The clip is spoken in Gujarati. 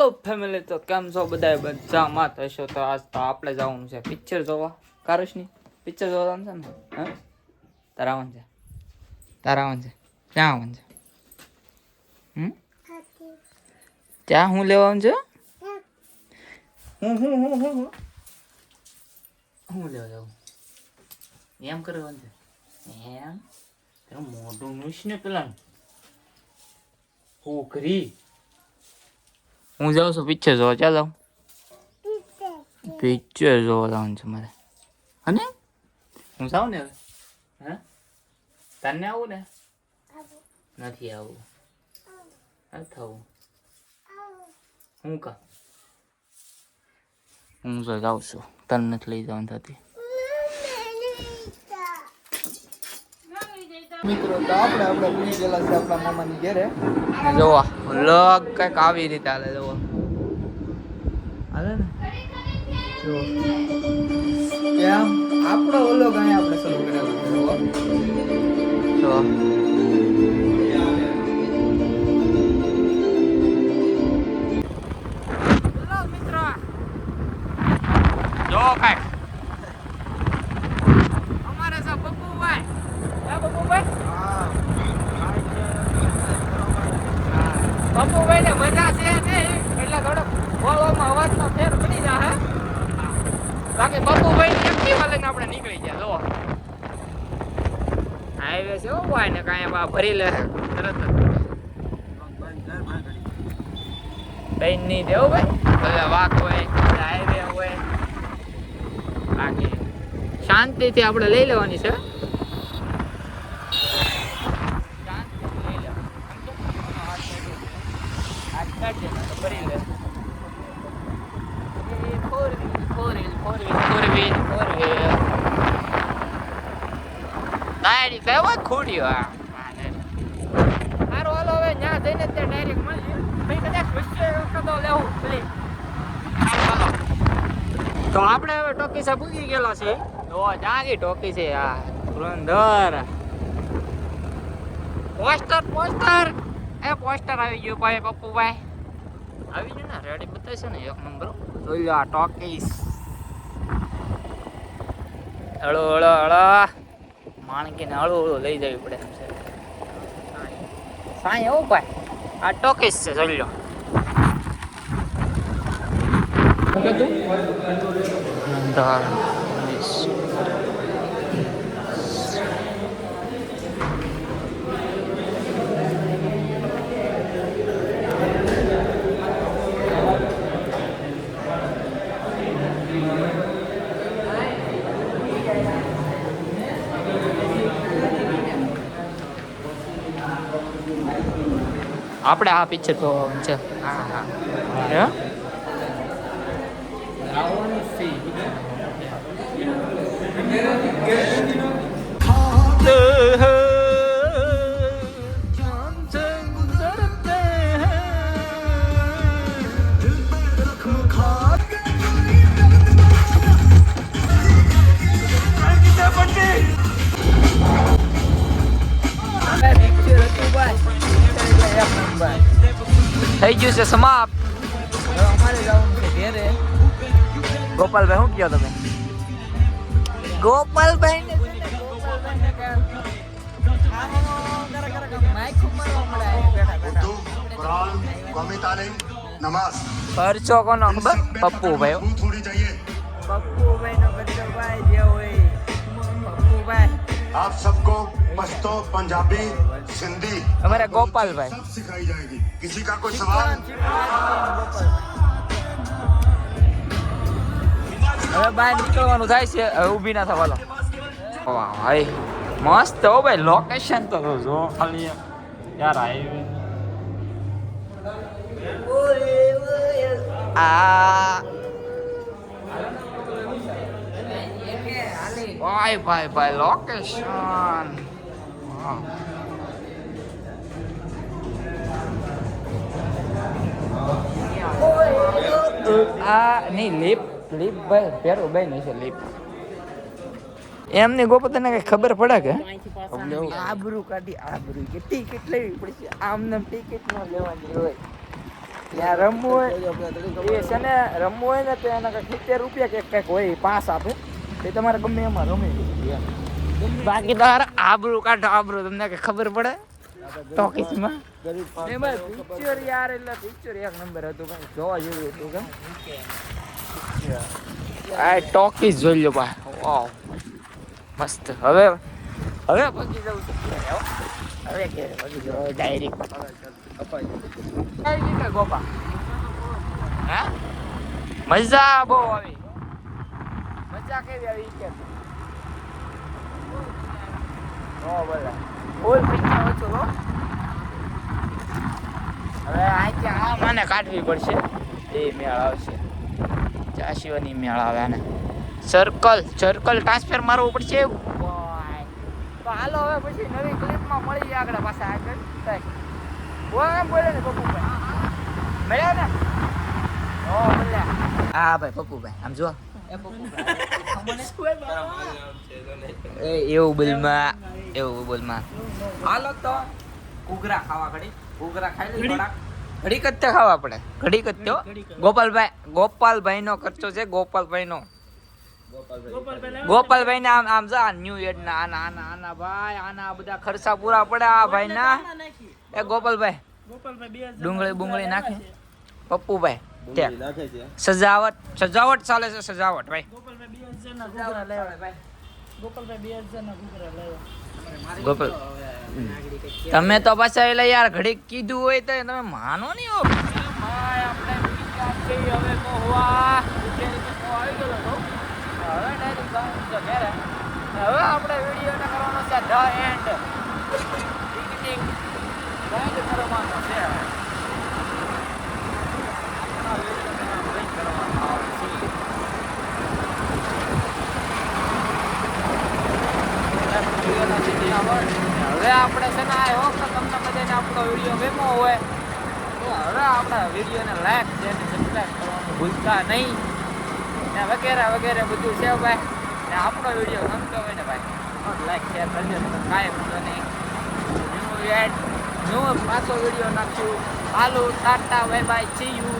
તો ફેમિલી તો કેમ છો બધા મજામાં થશો તો આજ તો આપણે જવાનું છે પિક્ચર જોવા કારુષની પિક્ચર જોવા છે ને હા તારાવન છે ક્યાં આવવાનું છે ત્યાં હું લેવાનું છે હું લેવા જાઉં એમ કરવાનું છે એમ તારું મોઢું નુસ ને પેલા પોખરી હું જાઉં છું પિક્ચર જોવા ચાલો પિક્ચર જોવા જવાનું છે મારે અને હું જાઉં ને હવે હા તને આવું ને નથી આવું નથી આવું હું કા હું તો જાઉં છું તને નથી લઈ જવાનું થતી મિત્રો તો આપણે ભૂલી ગયેલા છે આપણા મામાની ઘેરે જોવા લગ કઈક આવી રીતે હાલે જોવા હાલે ને જો કેમ આપણો ઓલો ગાય આપણે શરૂ કરેલો જો મિત્રો જો કાઈ અમારે સબ બબ્બુભાઈ બબ્બુભાઈ બબ્બુભાઈ ને મજા છે ને એટલે થોડોક બોલવામાં અવાજનો ફેર પડી જાય બાકી બબ્બુભાઈ ની એક્ટિવા લઈને આપણે નીકળી ગયા જો હાઈવે છે એવું હોય ને કાંઈ બા ભરી લે તરત જ કઈ નહીં દેવું ભાઈ ભલે વાક હોય હાઈવે હોય બાકી શાંતિથી આપણે લઈ લેવાની છે ડાયરેક્ટ કેવા ખોડ્યો સારું હાલો હવે ત્યાં જઈને ત્યાં ડાયરેક્ટ મળીએ ભાઈ કદાચ કદો લેવું પ્લીઝ તો આપણે હવે ટોકીસા પૂગી ગયેલા છે તો જાગી ટોકી છે આ ધુરંધર પોસ્ટર એ પોસ્ટર આવી ગયું ભાઈ પપ્પુભાઈ આવી ગયું ને રેડી બતાવશે ને એક નંબર જોઈ લો આ ટોકીસ હળો માણકીને હળું લઈ જવી પડે એમ છે સાંઈ એવું ભાઈ આ ટોકીસ છે જોઈ લો આપણે આ પિક્ચર જોવાનું છે હા હે થઈ ગયું છે સમાપ્ત અમારે જવાનું છે ઘેરે ગોપાલભાઈ શું કહો તમે ગોપાલભાઈ ખર્ચો કોનો ખબર પપ્પુભાઈ પપ્પુભાઈ નો ખર્ચો ભાઈ જે હોય પપ્પુભાઈ आप सबको पश्तो पंजाबी सिंधी हमारे गोपाल भाई सब सिखाई जाएगी किसी का कोई सवाल હવે બહાર નીકળવાનું થાય છે હવે ઊભી ના થવાલો વાહ ભાઈ મસ્ત હો ભાઈ લોકેશન તો જો ખાલી યાર હાઈવે ભાઈ લોકેશન આ નહીં લીપ ભાઈ પેરો ભાઈ નહીં છે લીપ એમની ગોપતને કઈ ખબર પડે કે આબરૂ કાઢી આબરૂ કે ટિકિટ લેવી પડશે આમને ટિકિટ ન લેવાની હોય ત્યાં રમવું હોય એ છે ને રમવું હોય ને તો એના કંઈક 70 રૂપિયા કે કંઈક હોય પાસ આપે એ તમારે ગમે એમાં રમી બાકી તારે આબરૂ કાઢો આબરૂ તમને કે ખબર પડે ટોકીસમાં એમાં પિક્ચર યાર એટલે પિક્ચર એક નંબર હતું ભાઈ જોવા જેવું હતું કેમ આ ટોકીસ જોઈ લો ભાઈ વાવ મસ્ત હવે પગી જવું છે હવે કે પગી જવું ડાયરેક્ટ ગોપા હા મજા બહુ આવી મજા કેવી આવી કે ઓ બોલા ફૂલ પિક્ચર હતું હો હવે અહીંથી આ મને કાઢવી પડશે એ મેળ આવશે ચાશીઓની મેળ આવે ને સર્કલ ટ્રાન્સફર મારવું પડશે તો હાલો હવે પછી નવી ક્લિપમાં મળી આગળ પાછા આગળ બોલે ને પપ્પુભાઈ મળ્યા ને ઓ મળ્યા હા ભાઈ પપ્પુભાઈ આમ જો એવું બોલમાં હાલો તો ઘૂઘરા ખાવા ઘૂઘરા ખાઈ લઈ થોડાક ઘડીક જ ખાવા પડે ઘડીક જ તો ગોપાલભાઈ નો ખર્ચો છે ગોપાલભાઈ ને આમ જા ન્યુ એડ ના આના ભાઈ આના બધા ખર્ચા પૂરા પડે આ ભાઈ ના એ ગોપાલભાઈ ડુંગળી નાખે પપ્પુભાઈ સજાવટ ચાલે છે સજાવટ ભાઈ ગોપાલ તમે તો પાછા એટલે યાર ઘડીક કીધું હોય તો તમે માનો નહીં હો આપણે હવે આપણે વિડીયો કરવાનો છે ધ એન્ડ બિગિનિંગ કરવાનો છે હવે આપણે છે ને આ હોપ તમને બધાને આપણો વિડીયો ગમ્યો હોય તો હવે આપણા વિડીયોને લાઈક શેર અને સબસ્ક્રાઈબ કરવાનું ભૂલતા નહીં ને વગેરે બધું છે ભાઈ ને આપણો વિડીયો ગમતો હોય ને ભાઈ લાઈક શેર કરજો તમે કાંઈ ભૂલો નહીં ન્યૂ પાછો વિડીયો નાખશું હાલો ટાટા બાય બાય સી યુ